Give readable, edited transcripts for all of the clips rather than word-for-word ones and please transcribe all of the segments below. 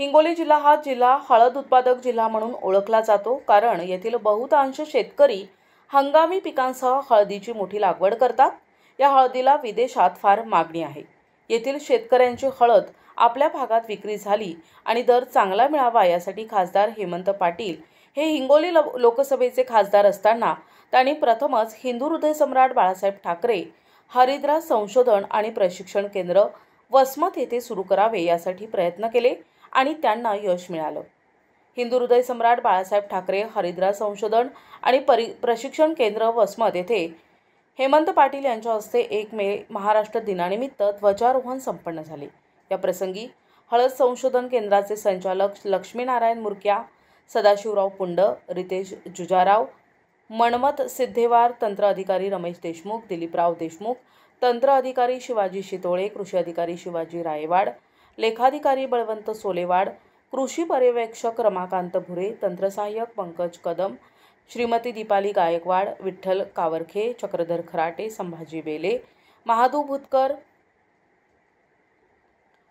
हिंगोली जिल्हा हा जिल्हा हळद उत्पादक जिल्हा म्हणून ओळखला जातो, कारण येथील बहुतांश शेतकरी हंगामी पिकांसह हळदीची मोठी लागवड करतात। या हळदीला विदेशात फार मागणी आहे। येथील शेतकऱ्यांची हळद आपल्या भागात विक्री झाली आणि दर चांगला मिळावा यासाठी खासदार हेमंत पाटील हे हिंगोली लोकसभेचे खासदार असताना त्यांनी प्रथमच हिंदू हृदय सम्राट बाळासाहेब ठाकरे हरिद्रा संशोधन आणि प्रशिक्षण केंद्र वसमत येथे सुरू करावे यासाठी प्रयत्न केले आणि त्यांना यश मिळालं। हिंदू हृदय सम्राट बाळासाहेब ठाकरे हरिद्रा संशोधन आणि प्रशिक्षण केंद्र वसमत येथे हेमंत पाटील यांच्या हस्ते 1 मे महाराष्ट्र दिनानिमित्त ध्वजारोहण संपन्न झाले। या प्रसंगी हळद संशोधन केंद्राचे संचालक लक्ष्मीनारायण मुरक्या, सदाशिवराव पुंड, रितेश जुजाराव, मणमत सिद्धेवार, तंत्र अधिकारी रमेश देशमुख, दिलीपराव देशमुख, तंत्र अधिकारी शिवाजी शितोळे, कृषी अधिकारी शिवाजी रायवाड, लेखाधिकारी बळवंत सोलेवाड, कृषी पर्यवेक्षक रमाकांत भुरे, तंत्रसहाय्यक पंकज कदम, श्रीमती दीपाली गायकवाड, विठ्ठल कावरखे, चक्रधर खराटे, संभाजी बेले, महादू भुतकर,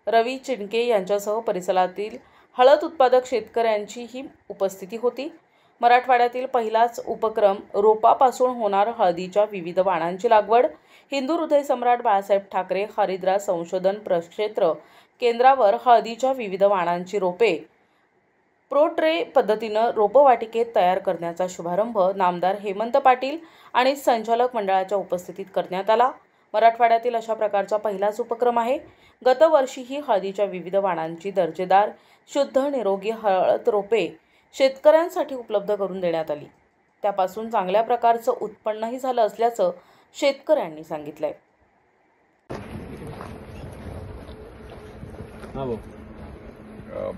रवी चिनके यांच्यासह परिसरातील हळद उत्पादक शेतकऱ्यांची ही उपस्थिती होती। मराठवाड्यातील पहिलाच उपक्रम रोपापासून होणार हळदीच्या विविध वाणांची लागवड। हिंदू हृदय सम्राट बाळासाहेब ठाकरे हरिद्रा संशोधन प्रक्षेत्र केंद्रावर हळदीच्या विविध वाणांची रोपे प्रोट्रे पद्धतीने रोपवाटिकेत तयार करण्याचा शुभारंभ नामदार हेमंत पाटील आणि संचालक मंडळाच्या उपस्थितीत करण्यात आला। मराठवाड्यातील अशा प्रकारचा पहिलाच उपक्रम आहे। गतवर्षीही हळदीच्या विविध वाणांची दर्जेदार शुद्ध निरोगी हळद रोपे शेतकऱ्यांसाठी उपलब्ध करून देण्यात आली। त्यापासून चांगल्या प्रकारचं उत्पन्नही झालं असल्याचं शेतकऱ्यांनी सांगितलंय।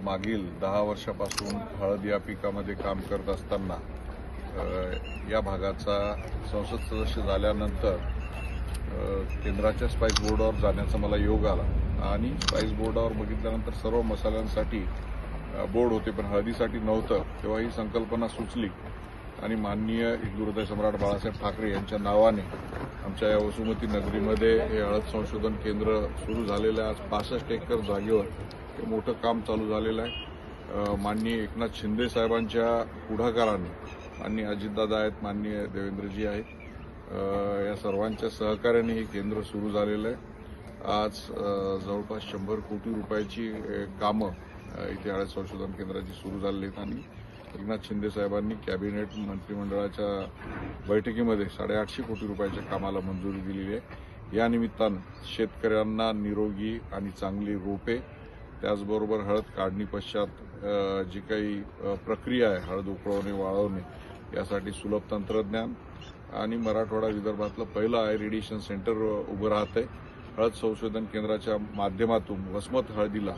मागील 10 वर्षापासून हळद या पिकामध्ये काम करत असताना या भागाचा संसद सदस्य झाल्यानंतर केंद्राच्या स्पाइस बोर्डावर जाण्याचा मला योग आला आणि स्पाइस बोर्डावर बघितल्यानंतर सर्व मसाल्यांसाठी बोर्ड होते, पण हळदीसाठी नव्हतं। तेव्हा ही संकल्पना सुचली आणि माननीय हिंदू हृदय सम्राट बाळासाहेब ठाकरे यांच्या नावाने आमच्या या वसुमती नगरीमध्ये हे हळद संशोधन केंद्र सुरू झालेलं आहे। आज 65 एकर जागेवर हे मोठं काम चालू झालेलं आहे। माननीय एकनाथ शिंदे साहेबांच्या पुढाकाराने माननीय अजितदादा आहेत, माननीय देवेंद्रजी आहेत, या सर्वांच्या सहकार्याने हे केंद्र सुरू झालेलं आहे। आज जवळपास 100 कोटी रुपयाची कामं इथे हळद संशोधन केंद्राची सुरू झालेली आहेत आणि एकनाथ शिंदे साहेबांनी कॅबिनेट मंत्रिमंडळाच्या बैठकीमध्ये 850 कोटी रुपयाच्या कामाला मंजुरी दिलेली आहे। या निमित्तानं शेतकऱ्यांना निरोगी आणि चांगली रोपे, त्याचबरोबर हळद काढणी पश्चात जी काही प्रक्रिया आहे हळद उकळवणे वाळवणे यासाठी सुलभ तंत्रज्ञान आणि मराठवाडा विदर्भातलं पहिलं आयुर्वेदिक सेंटर उभं राहतंय। हळद संशोधन केंद्राच्या माध्यमातून वसमत हळदीला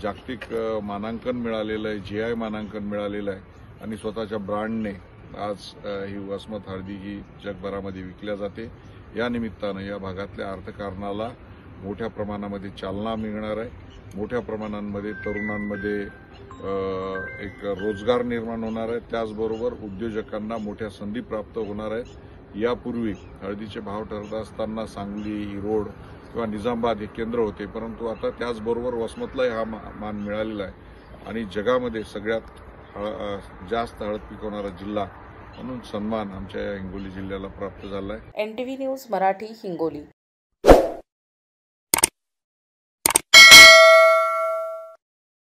जागतिक मानांकन मिळालेलं आहे, GI मानांकन मिळालेलं आहे आणि स्वतःच्या ब्रँडने आज ही वसमत हळदी ही जगभरामध्ये विकल्या जाते। या निमित्तानं या भागातल्या अर्थकारणाला मोठ्या प्रमाणामध्ये चालना मिळणार आहे। मोठ्या प्रमाणामध्ये तरुणांमध्ये एक रोजगार निर्माण होणार आहे, त्याचबरोबर उद्योजकांना मोठ्या संधी प्राप्त होणार आहेत। यापूर्वी हळदीचे भाव ठरत असताना सांगली, रोड किंवा निजामाबाद हे केंद्र होते, परंतु आता त्याचबरोबर वसमतलाही हा मान मिळालेला आहे आणि जगामध्ये सगळ्यात जास्त हळद पिकवणारा जिल्हा म्हणून सन्मान आमच्या या हिंगोली जिल्ह्याला प्राप्त झाला आहे। NTV news Marathi, Hingoli.